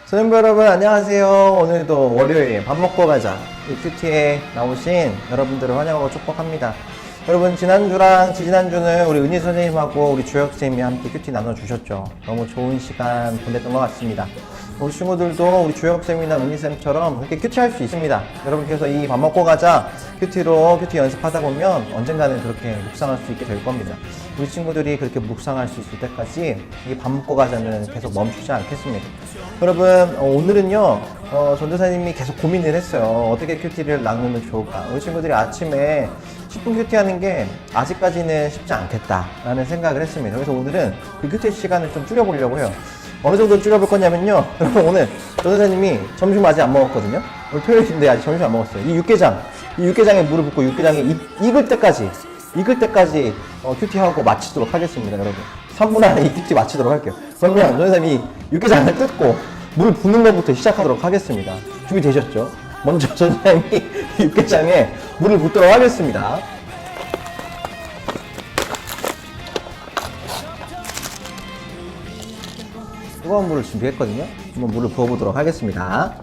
소년부 여러분 안녕하세요. 오늘도 월요일 밥 먹고 가자 이 큐티에 나오신 여러분들을 환영하고 축복합니다. 여러분 지난주랑 지지난주는 우리 은희 선생님하고 우리 주혁 선생님이 함께 큐티 나눠주셨죠. 너무 좋은 시간 보냈던 것 같습니다. 우리 친구들도 우리 주혁 쌤이나 은희 쌤처럼 그렇게 큐티 할 수 있습니다. 여러분께서 이 밥 먹고 가자 큐티로 큐티 연습하다 보면 언젠가는 그렇게 묵상할 수 있게 될 겁니다. 우리 친구들이 그렇게 묵상할 수 있을 때까지 이 밥 먹고 가자는 계속 멈추지 않겠습니다. 여러분 오늘은요 전도사님이 계속 고민을 했어요. 어떻게 큐티를 나누면 좋을까. 우리 친구들이 아침에 10분 큐티 하는 게 아직까지는 쉽지 않겠다라는 생각을 했습니다. 그래서 오늘은 그 큐티 시간을 좀 줄여보려고 해요. 어느 정도 줄여볼 거냐면요, 여러분 오늘 전도사님이 점심 아직 안 먹었거든요. 오늘 토요일인데 아직 점심 안 먹었어요. 이 육개장에 물을 붓고 육개장이 익을 때까지 큐티하고 마치도록 하겠습니다. 여러분 3분 안에 이 큐티 마치도록 할게요. 그러면 전도사님이 육개장을 뜯고 물 붓는 것부터 시작하도록 하겠습니다. 준비되셨죠? 먼저 전도사님이 육개장에 물을 붓도록 하겠습니다. 뜨거운 물을 준비했거든요. 한번 물을 부어보도록 하겠습니다.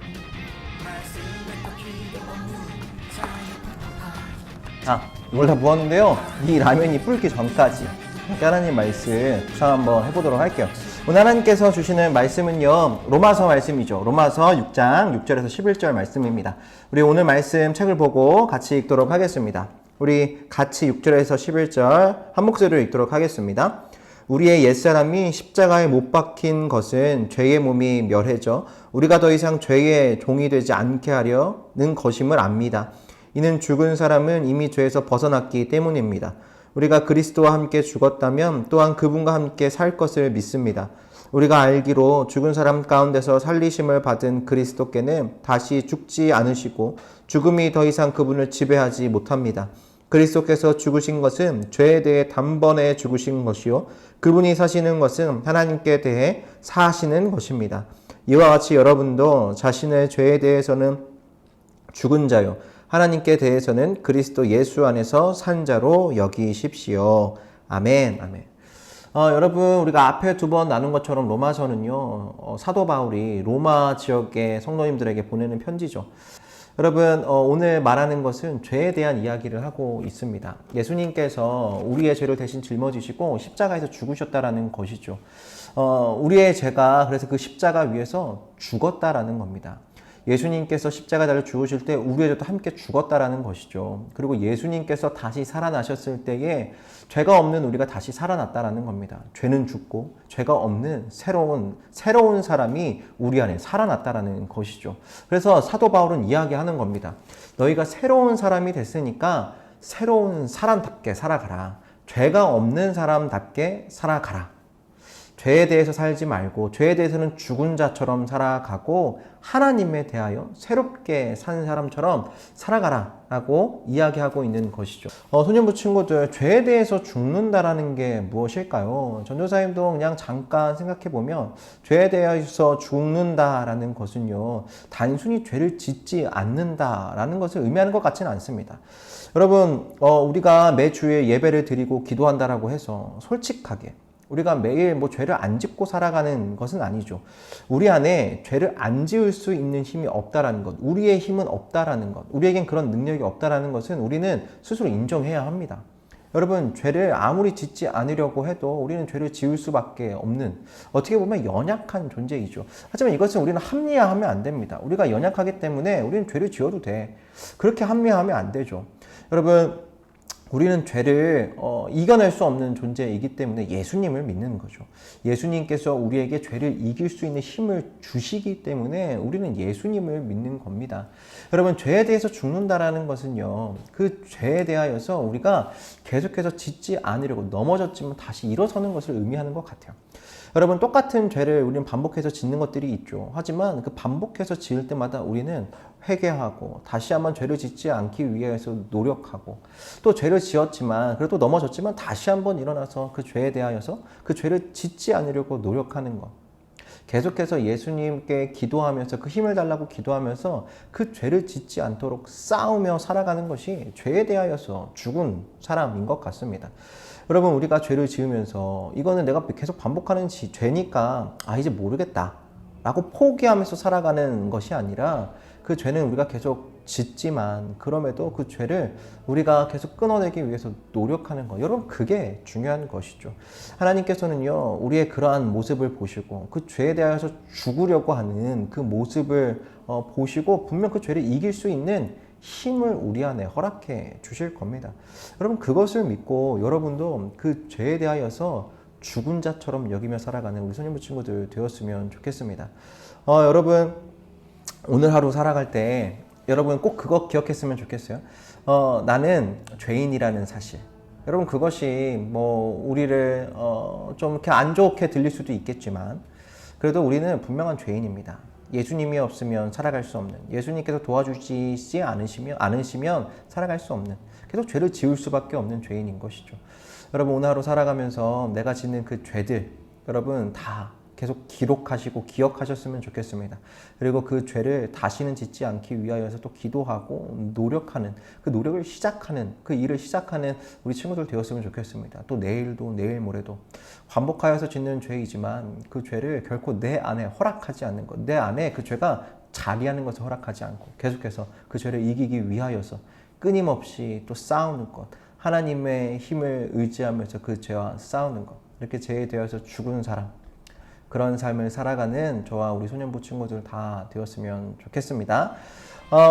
자, 이걸 다 부었는데요. 이 라면이 불기 전까지 하나님 말씀 묵상 한번 해보도록 할게요. 오늘 하나님께서 주시는 말씀은요, 로마서 말씀이죠. 로마서 6장 6절에서 11절 말씀입니다. 우리 오늘 말씀 책을 보고 같이 읽도록 하겠습니다. 우리 같이 6절에서 11절 한 목소리로 읽도록 하겠습니다. 우리의 옛사람이 십자가에 못 박힌 것은 죄의 몸이 멸해져 우리가 더 이상 죄의 종이 되지 않게 하려는 것임을 압니다. 이는 죽은 사람은 이미 죄에서 벗어났기 때문입니다. 우리가 그리스도와 함께 죽었다면 또한 그분과 함께 살 것을 믿습니다. 우리가 알기로 죽은 사람 가운데서 살리심을 받은 그리스도께는 다시 죽지 않으시고 죽음이 더 이상 그분을 지배하지 못합니다. 그리스도께서 죽으신 것은 죄에 대해 단번에 죽으신 것이요 그분이 사시는 것은 하나님께 대해 사시는 것입니다. 이와 같이 여러분도 자신의 죄에 대해서는 죽은 자요 하나님께 대해서는 그리스도 예수 안에서 산 자로 여기십시오. 아멘. 아멘. 여러분 우리가 앞에 두 번 나눈 것처럼 로마서는요 사도 바울이 로마 지역의 성도님들에게 보내는 편지죠. 여러분 오늘 말하는 것은 죄에 대한 이야기를 하고 있습니다. 예수님께서 우리의 죄를 대신 짊어지시고 십자가에서 죽으셨다라는 것이죠. 우리의 죄가 그래서 그 십자가 위에서 죽었다라는 겁니다. 예수님께서 십자가 달려 죽으실 때 우리의 죄도 함께 죽었다라는 것이죠. 그리고 예수님께서 다시 살아나셨을 때에 죄가 없는 우리가 다시 살아났다라는 겁니다. 죄는 죽고 죄가 없는 새로운 사람이 우리 안에 살아났다라는 것이죠. 그래서 사도 바울은 이야기하는 겁니다. 너희가 새로운 사람이 됐으니까 새로운 사람답게 살아가라. 죄가 없는 사람답게 살아가라. 죄에 대해서 살지 말고 죄에 대해서는 죽은 자처럼 살아가고 하나님에 대하여 새롭게 산 사람처럼 살아가라 라고 이야기하고 있는 것이죠. 소년부 친구들, 죄에 대해서 죽는다라는 게 무엇일까요? 전도사님도 그냥 잠깐 생각해보면 죄에 대해서 죽는다라는 것은요 단순히 죄를 짓지 않는다라는 것을 의미하는 것 같지는 않습니다. 여러분 우리가 매주에 예배를 드리고 기도한다라고 해서 솔직하게 우리가 매일 죄를 안 짓고 살아가는 것은 아니죠. 우리 안에 죄를 안 지을 수 있는 힘이 없다라는 것, 우리의 힘은 없다라는 것, 우리에겐 그런 능력이 없다라는 것은 우리는 스스로 인정해야 합니다. 여러분 죄를 아무리 짓지 않으려고 해도 우리는 죄를 지을 수밖에 없는 어떻게 보면 연약한 존재이죠. 하지만 이것은 우리는 합리화하면 안 됩니다. 우리가 연약하기 때문에 우리는 죄를 지어도 돼. 그렇게 합리화하면 안 되죠. 여러분 우리는 죄를 이겨낼 수 없는 존재이기 때문에 예수님을 믿는 거죠. 예수님께서 우리에게 죄를 이길 수 있는 힘을 주시기 때문에 우리는 예수님을 믿는 겁니다. 여러분 죄에 대해서 죽는다라는 것은요 그 죄에 대하여서 우리가 계속해서 짓지 않으려고 넘어졌지만 다시 일어서는 것을 의미하는 것 같아요. 여러분 똑같은 죄를 우리는 반복해서 짓는 것들이 있죠. 하지만 그 반복해서 지을 때마다 우리는 회개하고 다시 한번 죄를 짓지 않기 위해서 노력하고 또 죄를 지었지만 그래도 넘어졌지만 다시 한번 일어나서 그 죄에 대하여서 그 죄를 짓지 않으려고 노력하는 것. 계속해서 예수님께 기도하면서 그 힘을 달라고 기도하면서 그 죄를 짓지 않도록 싸우며 살아가는 것이 죄에 대하여서 죽은 사람인 것 같습니다. 여러분 우리가 죄를 지으면서 이거는 내가 계속 반복하는 죄니까 이제 모르겠다 라고 포기하면서 살아가는 것이 아니라 그 죄는 우리가 계속 짓지만 그럼에도 그 죄를 우리가 계속 끊어내기 위해서 노력하는 것. 여러분 그게 중요한 것이죠. 하나님께서는요 우리의 그러한 모습을 보시고 그 죄에 대해서 죽으려고 하는 그 모습을 보시고 분명 그 죄를 이길 수 있는 힘을 우리 안에 허락해 주실 겁니다. 여러분 그것을 믿고 여러분도 그 죄에 대하여서 죽은 자처럼 여기며 살아가는 우리 소년부 친구들 되었으면 좋겠습니다. 여러분 오늘 하루 살아갈 때 여러분 꼭 그거 기억했으면 좋겠어요. 나는 죄인이라는 사실. 여러분 그것이 뭐 우리를 좀 이렇게 안 좋게 들릴 수도 있겠지만 그래도 우리는 분명한 죄인입니다. 예수님이 없으면 살아갈 수 없는, 예수님께서 도와주시지 않으시면 살아갈 수 없는, 계속 죄를 지을 수밖에 없는 죄인인 것이죠. 여러분 오늘 하루 살아가면서 내가 짓는 그 죄들 여러분 다 계속 기록하시고 기억하셨으면 좋겠습니다. 그리고 그 죄를 다시는 짓지 않기 위하여서 또 기도하고 노력하는 그 노력을 시작하는 그 일을 시작하는 우리 친구들 되었으면 좋겠습니다. 또 내일도 내일 모레도 반복하여서 짓는 죄이지만 그 죄를 결코 내 안에 허락하지 않는 것, 내 안에 그 죄가 자리하는 것을 허락하지 않고 계속해서 그 죄를 이기기 위하여서 끊임없이 또 싸우는 것, 하나님의 힘을 의지하면서 그 죄와 싸우는 것, 이렇게 죄에 대해서 죽은 사람, 그런 삶을 살아가는 저와 우리 소년부 친구들 다 되었으면 좋겠습니다.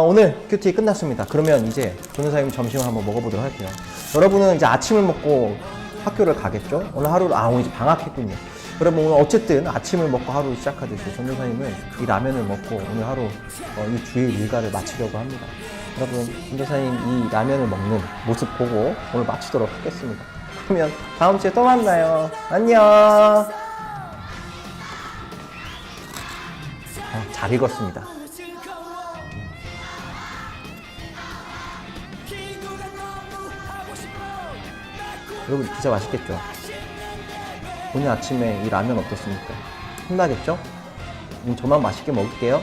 오늘 큐티 끝났습니다. 그러면 이제 전도사님 점심을 한번 먹어보도록 할게요. 여러분은 이제 아침을 먹고 학교를 가겠죠? 오늘 하루, 오늘 이제 방학했군요. 여러분 오늘 어쨌든 아침을 먹고 하루 시작하듯이 전도사님은 이 라면을 먹고 오늘 하루 이 주일 일과를 마치려고 합니다. 여러분 전도사님 이 라면을 먹는 모습 보고 오늘 마치도록 하겠습니다. 그러면 다음 주에 또 만나요. 안녕. 잘 읽었습니다. 여러분 진짜 맛있겠죠? 오늘 아침에 이 라면 어떻습니까? 혼나겠죠? 저만 맛있게 먹을게요.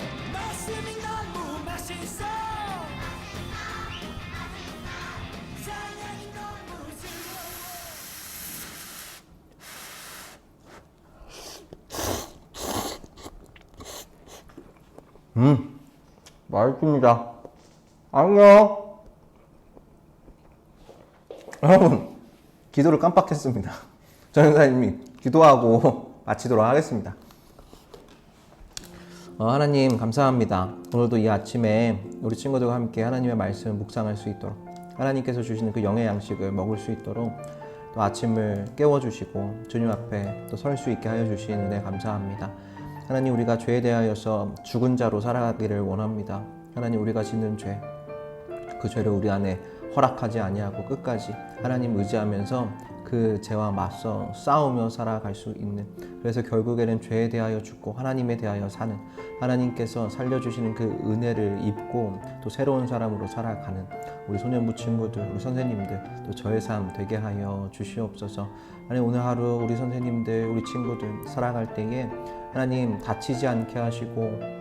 맛있습니다. 안녕. 여러분, 기도를 깜빡했습니다. 전도사님이 기도하고 마치도록 하겠습니다. 하나님 감사합니다. 오늘도 이 아침에 우리 친구들과 함께 하나님의 말씀을 묵상할 수 있도록 하나님께서 주시는 그 영의 양식을 먹을 수 있도록 또 아침을 깨워주시고 주님 앞에 또 설 수 있게 하여 주시는 은혜 감사합니다. 하나님 우리가 죄에 대하여서 죽은 자로 살아가기를 원합니다. 하나님 우리가 짓는 죄, 그 죄를 우리 안에 허락하지 아니하고 끝까지 하나님 의지하면서 그 죄와 맞서 싸우며 살아갈 수 있는, 그래서 결국에는 죄에 대하여 죽고 하나님에 대하여 사는, 하나님께서 살려주시는 그 은혜를 입고 또 새로운 사람으로 살아가는 우리 소년부 친구들, 우리 선생님들, 또 저의 삶 되게 하여 주시옵소서. 하나님 오늘 하루 우리 선생님들, 우리 친구들 살아갈 때에 하나님 다치지 않게 하시고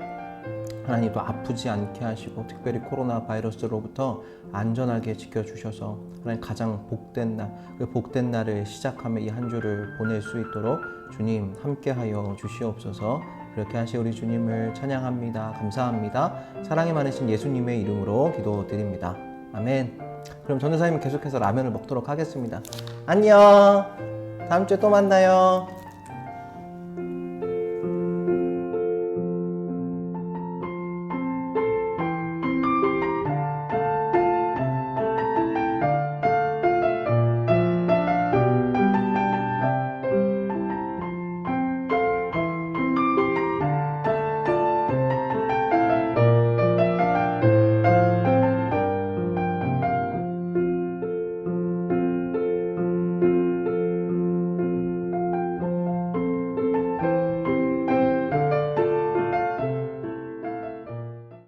하나님 또 아프지 않게 하시고 특별히 코로나 바이러스로부터 안전하게 지켜주셔서 하나님 가장 복된 날, 그 복된 날을 시작하며 이 한 주를 보낼 수 있도록 주님 함께하여 주시옵소서. 그렇게 하시 우리 주님을 찬양합니다. 감사합니다. 사랑이 많으신 예수님의 이름으로 기도드립니다. 아멘. 그럼 전도사님은 계속해서 라면을 먹도록 하겠습니다. 안녕. 다음 주에 또 만나요.